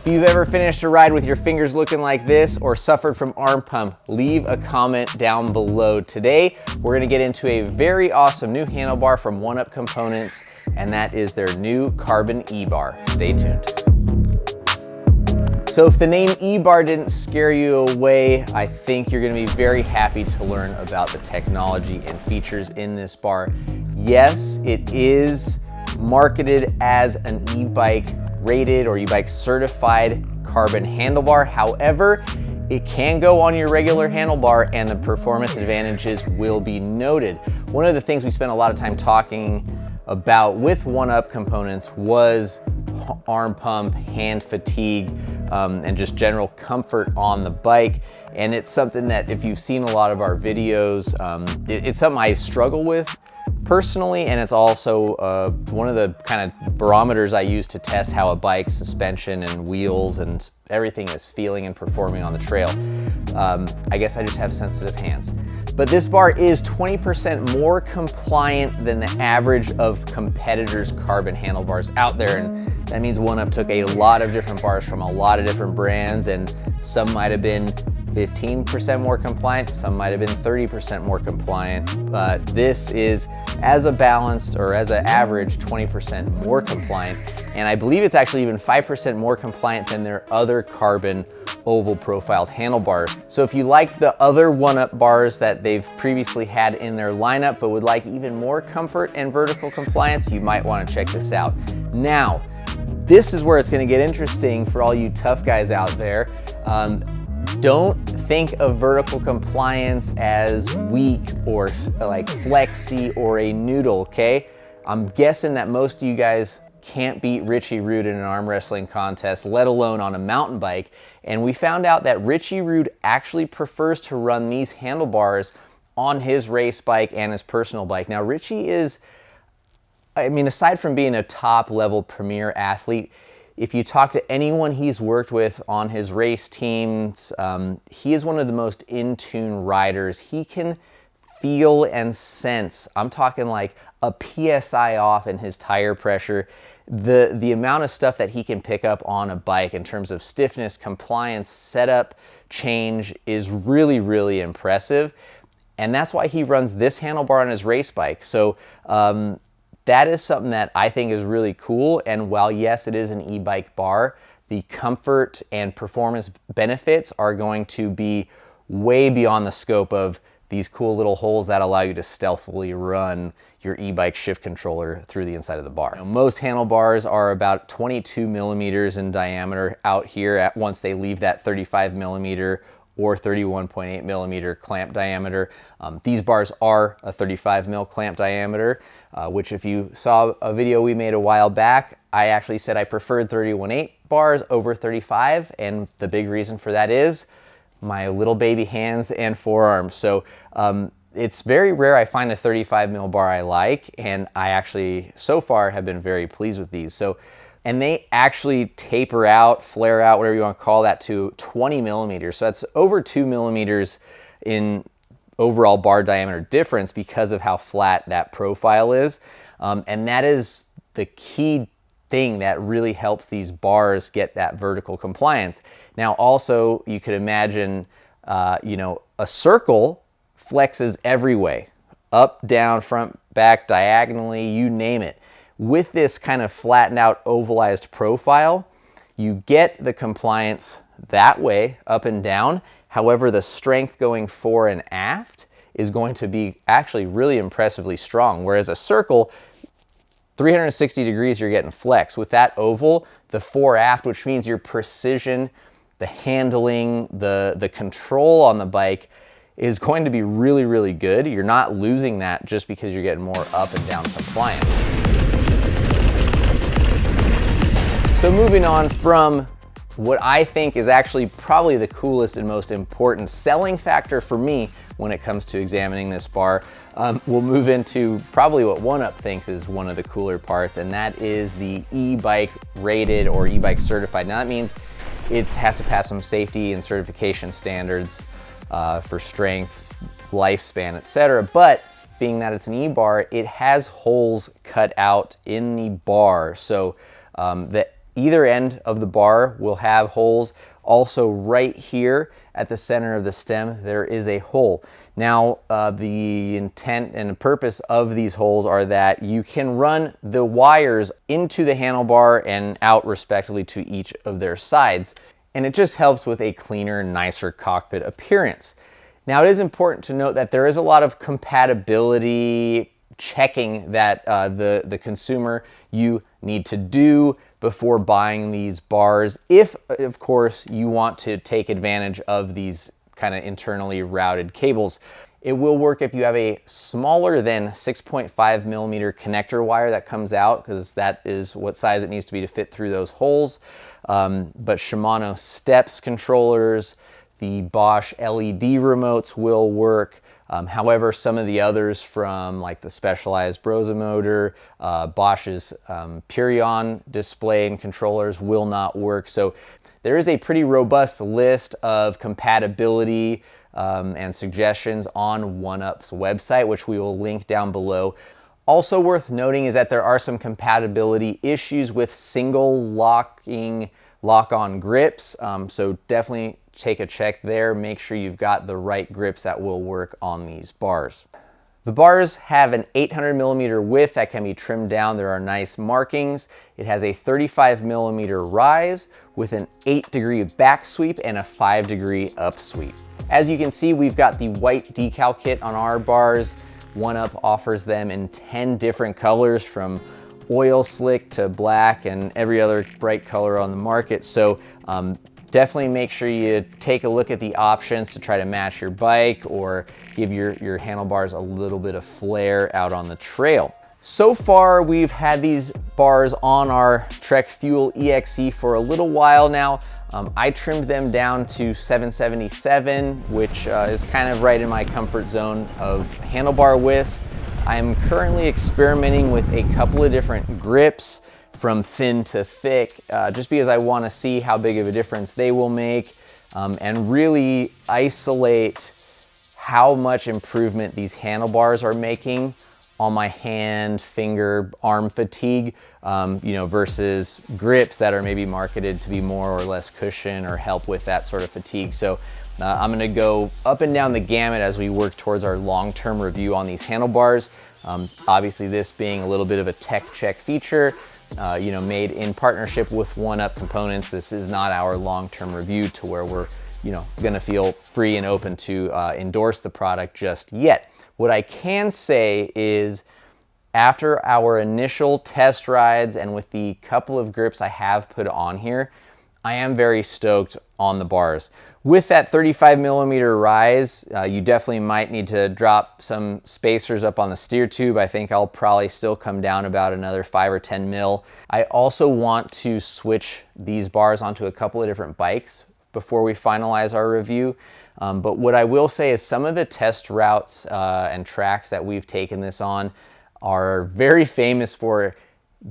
If you've ever finished a ride with your fingers looking like this or suffered from arm pump, leave a comment down below. Today, we're gonna get into a very awesome new handlebar from OneUp Components, and that is their new Carbon E-Bar. Stay tuned. So if the name E-Bar didn't scare you away, I think you're gonna be very happy to learn about the technology and features in this bar. Yes, it is marketed as an e-bike rated or e-bike certified carbon handlebar. However, it can go on your regular handlebar and the performance advantages will be noted. One of the things we spent a lot of time talking about with OneUp Components was arm pump, hand fatigue, and just general comfort on the bike. And it's something that if you've seen a lot of our videos, it's something I struggle with personally, and it's also one of the kind of barometers I use to test how a bike's suspension and wheels and everything is feeling and performing on the trail. I guess I just have sensitive hands. But this bar is 20% more compliant than the average of competitors' carbon handlebars out there. And that means OneUp took a lot of different bars from a lot of different brands, and some might have been 15% more compliant, some might have been 30% more compliant, but this is as a balanced or as an average 20% more compliant. And I believe it's actually even 5% more compliant than their other carbon oval profiled handlebars. So if you liked the other OneUp bars that they've previously had in their lineup, but would like even more comfort and vertical compliance, you might want to check this out. Now, this is where it's going to get interesting for all you tough guys out there. Don't think of vertical compliance as weak or like flexy or a noodle, okay? I'm guessing that most of you guys can't beat Richie Rude in an arm wrestling contest, let alone on a mountain bike. And we found out that Richie Rude actually prefers to run these handlebars on his race bike and his personal bike. Now, Richie is, I mean, aside from being a top level premier athlete, if you talk to anyone he's worked with on his race teams, he is one of the most in-tune riders. He can feel and sense, I'm talking like a PSI off in his tire pressure. The amount of stuff that he can pick up on a bike in terms of stiffness, compliance, setup, change is really, really impressive. And that's why he runs this handlebar on his race bike. So that is something that I think is really cool. And while yes, it is an e-bike bar, the comfort and performance benefits are going to be way beyond the scope of these cool little holes that allow you to stealthily run your e-bike shift controller through the inside of the bar. Most handlebars are about 22 millimeters in diameter out here once they leave that 35 millimeter or 31.8 millimeter clamp diameter. These bars are a 35 mil clamp diameter, which if you saw a video we made a while back, I actually said I preferred 31.8 bars over 35, and the big reason for that is my little baby hands and forearms. So it's very rare I find a 35 mil bar I like, and I actually so far have been very pleased with these. And they actually taper out, flare out, whatever you want to call that, to 20 millimeters. So that's over 2 millimeters in overall bar diameter difference because of how flat that profile is. And that is the key thing that really helps these bars get that vertical compliance. Now also, you could imagine, you know, a circle flexes every way, up, down, front, back, diagonally, you name it. With this kind of flattened out ovalized profile, you get the compliance that way, up and down. However, the strength going fore and aft is going to be actually really impressively strong. Whereas a circle, 360 degrees, you're getting flex. With that oval, the fore aft, which means your precision, the handling, the control on the bike is going to be really, really good. You're not losing that just because you're getting more up and down compliance. So moving on from what I think is actually probably the coolest and most important selling factor for me when it comes to examining this bar, we'll move into probably what OneUp thinks is one of the cooler parts, and that is the e-bike rated or e-bike certified. Now that means it has to pass some safety and certification standards for strength, lifespan, etc. But being that it's an e-bar, it has holes cut out in the bar. So the Either end of the bar will have holes. Also right here at the center of the stem, there is a hole. Now, the intent and purpose of these holes are that you can run the wires into the handlebar and out respectively to each of their sides. And it just helps with a cleaner, nicer cockpit appearance. Now, it is important to note that there is a lot of compatibility checking that the consumer, you need to do before buying these bars, if of course you want to take advantage of these kind of internally routed cables. It will work if you have a smaller than 6.5 millimeter connector wire that comes out, because that is what size it needs to be to fit through those holes. But Shimano steps controllers, the Bosch LED remotes will work. However, some of the others from like the Specialized Brose motor, Bosch's Purion display and controllers will not work. So there is a pretty robust list of compatibility and suggestions on OneUp's website, which we will link down below. Also worth noting is that there are some compatibility issues with single lock-on grips. So definitely take a check there. Make sure you've got the right grips that will work on these bars. The bars have an 800 millimeter width that can be trimmed down. There are nice markings. It has a 35 millimeter rise with an 8-degree back sweep and a 5-degree up sweep. As you can see, we've got the white decal kit on our bars. OneUp offers them in 10 different colors, from oil slick to black and every other bright color on the market. So definitely make sure you take a look at the options to try to match your bike or give your handlebars a little bit of flair out on the trail. So far, we've had these bars on our Trek Fuel EXE for a little while now. I trimmed them down to 777, which is kind of right in my comfort zone of handlebar widths. I'm currently experimenting with a couple of different grips, from thin to thick, just because I want to see how big of a difference they will make and really isolate how much improvement these handlebars are making on my hand, finger, arm fatigue, versus grips that are maybe marketed to be more or less cushion or help with that sort of fatigue. So I'm gonna go up and down the gamut as we work towards our long-term review on these handlebars. Obviously this being a little bit of a tech check feature, made in partnership with OneUp Components. This is not our long-term review to where we're, gonna feel free and open to endorse the product just yet. What I can say is, after our initial test rides and with the couple of grips I have put on here, I am very stoked on the bars. With that 35 millimeter rise, you definitely might need to drop some spacers up on the steer tube. I think I'll probably still come down about another 5 or 10 mil. I also want to switch these bars onto a couple of different bikes before we finalize our review. But what I will say is some of the test routes and tracks that we've taken this on are very famous for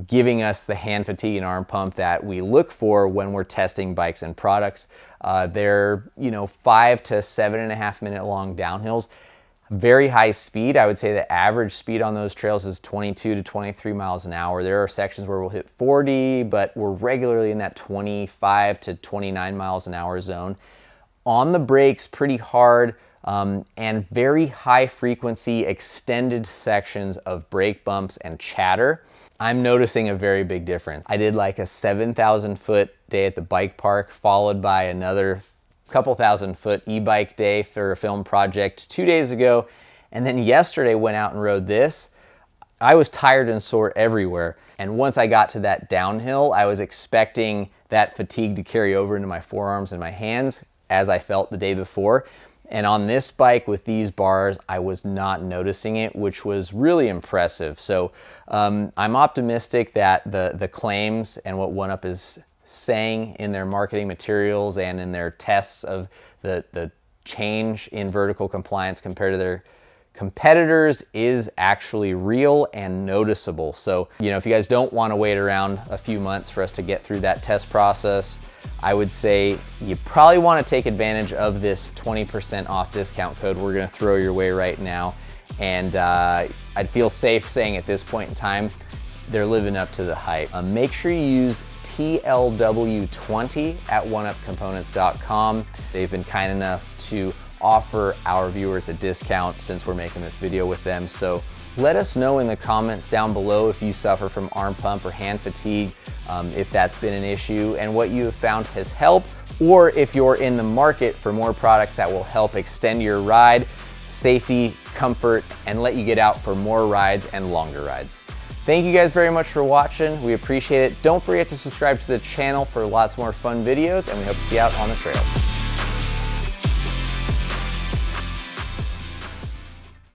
giving us the hand fatigue and arm pump that we look for when we're testing bikes and products. They're 5 to 7.5 minute long downhills, very high speed. I would say the average speed on those trails is 22 to 23 miles an hour. There are sections where we'll hit 40, but we're regularly in that 25 to 29 miles an hour zone. On the brakes, pretty hard, and very high frequency extended sections of brake bumps and chatter. I'm noticing a very big difference. I did like a 7,000 foot day at the bike park, followed by another couple thousand foot e-bike day for a film project 2 days ago. And then yesterday went out and rode this. I was tired and sore everywhere. And once I got to that downhill, I was expecting that fatigue to carry over into my forearms and my hands, as I felt the day before. And on this bike with these bars, I was not noticing it, which was really impressive. So I'm optimistic that the claims and what OneUp is saying in their marketing materials and in their tests of the change in vertical compliance compared to their competitors is actually real and noticeable. So, if you guys don't want to wait around a few months for us to get through that test process, I would say you probably want to take advantage of this 20% off discount code we're going to throw your way right now. And I'd feel safe saying at this point in time, they're living up to the hype. Make sure you use TLW20 at oneupcomponents.com. They've been kind enough to offer our viewers a discount since we're making this video with them. So let us know in the comments down below if you suffer from arm pump or hand fatigue, if that's been an issue and what you have found has helped, or if you're in the market for more products that will help extend your ride, safety, comfort, and let you get out for more rides and longer rides. Thank you guys very much for watching. We appreciate it. Don't forget to subscribe to the channel for lots more fun videos, and we hope to see you out on the trails.